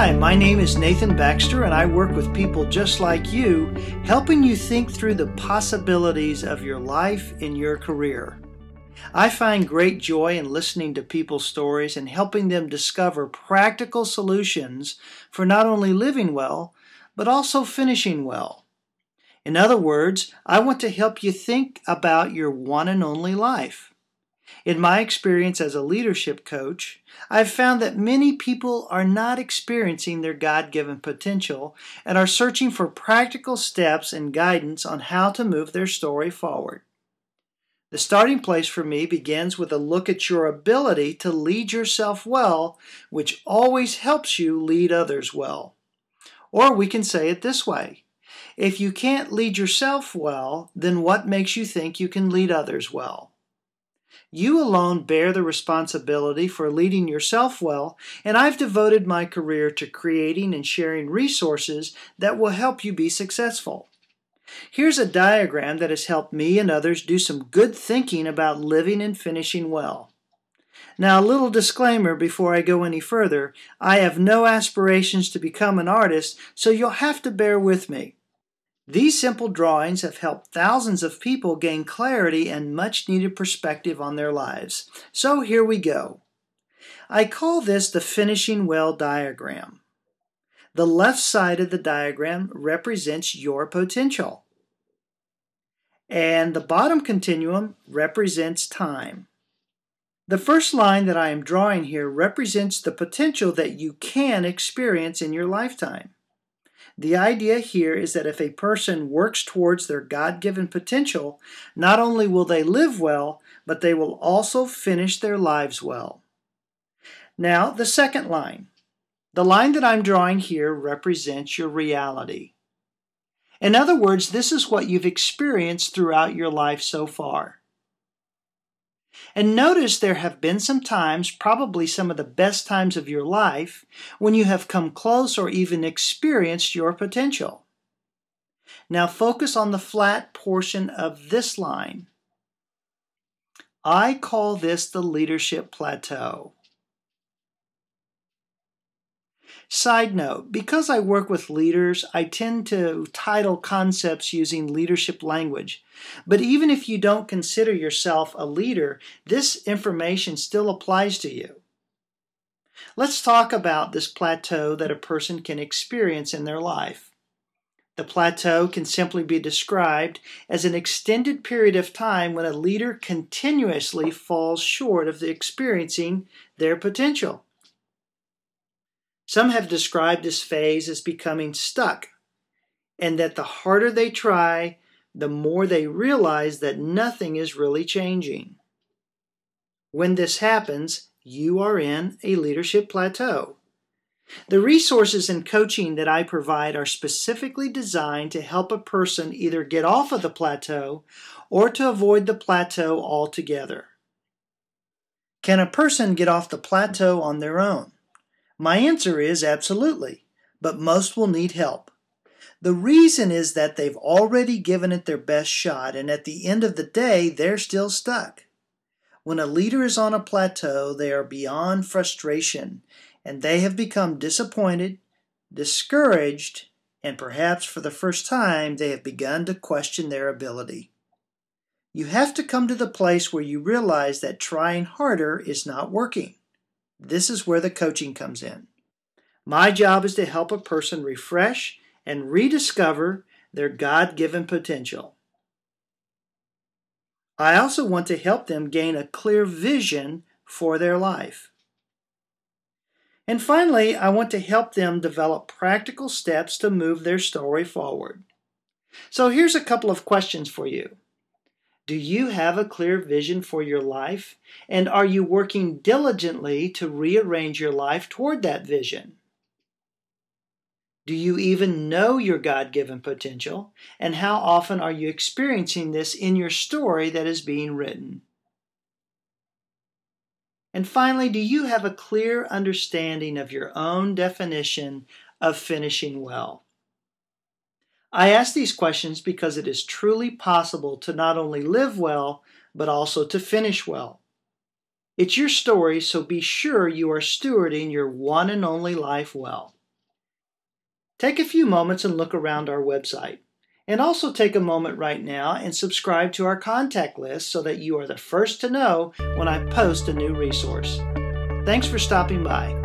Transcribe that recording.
Hi, my name is Nathan Baxter, and I work with people just like you, helping you think through the possibilities of your life and your career. I find great joy in listening to people's stories and helping them discover practical solutions for not only living well, but also finishing well. In other words, I want to help you think about your one and only life. In my experience as a leadership coach, I've found that many people are not experiencing their God-given potential and are searching for practical steps and guidance on how to move their story forward. The starting place for me begins with a look at your ability to lead yourself well, which always helps you lead others well. Or we can say it this way: if you can't lead yourself well, then what makes you think you can lead others well? You alone bear the responsibility for leading yourself well, and I've devoted my career to creating and sharing resources that will help you be successful. Here's a diagram that has helped me and others do some good thinking about living and finishing well. Now, a little disclaimer before I go any further: I have no aspirations to become an artist, so you'll have to bear with me. These simple drawings have helped thousands of people gain clarity and much-needed perspective on their lives. So here we go. I call this the finishing well diagram. The left side of the diagram represents your potential, and the bottom continuum represents time. The first line that I am drawing here represents the potential that you can experience in your lifetime. The idea here is that if a person works towards their God-given potential, not only will they live well, but they will also finish their lives well. Now, the second line. The line that I'm drawing here represents your reality. In other words, this is what you've experienced throughout your life so far. And notice there have been some times, probably some of the best times of your life, when you have come close or even experienced your potential. Now focus on the flat portion of this line. I call this the leadership plateau. Side note, because I work with leaders, I tend to title concepts using leadership language. But even if you don't consider yourself a leader, this information still applies to you. Let's talk about this plateau that a person can experience in their life. The plateau can simply be described as an extended period of time when a leader continuously falls short of experiencing their potential. Some have described this phase as becoming stuck, and that the harder they try, the more they realize that nothing is really changing. When this happens, you are in a leadership plateau. The resources and coaching that I provide are specifically designed to help a person either get off of the plateau or to avoid the plateau altogether. Can a person get off the plateau on their own? My answer is absolutely, but most will need help. The reason is that they've already given it their best shot, and at the end of the day, they're still stuck. When a leader is on a plateau, they are beyond frustration, and they have become disappointed, discouraged, and perhaps for the first time, they have begun to question their ability. You have to come to the place where you realize that trying harder is not working. This is where the coaching comes in. My job is to help a person refresh and rediscover their God-given potential. I also want to help them gain a clear vision for their life. And finally, I want to help them develop practical steps to move their story forward. So here's a couple of questions for you. Do you have a clear vision for your life? And are you working diligently to rearrange your life toward that vision? Do you even know your God-given potential? And how often are you experiencing this in your story that is being written? And finally, do you have a clear understanding of your own definition of finishing well? I ask these questions because it is truly possible to not only live well, but also to finish well. It's your story, so be sure you are stewarding your one and only life well. Take a few moments and look around our website. And also take a moment right now and subscribe to our contact list so that you are the first to know when I post a new resource. Thanks for stopping by.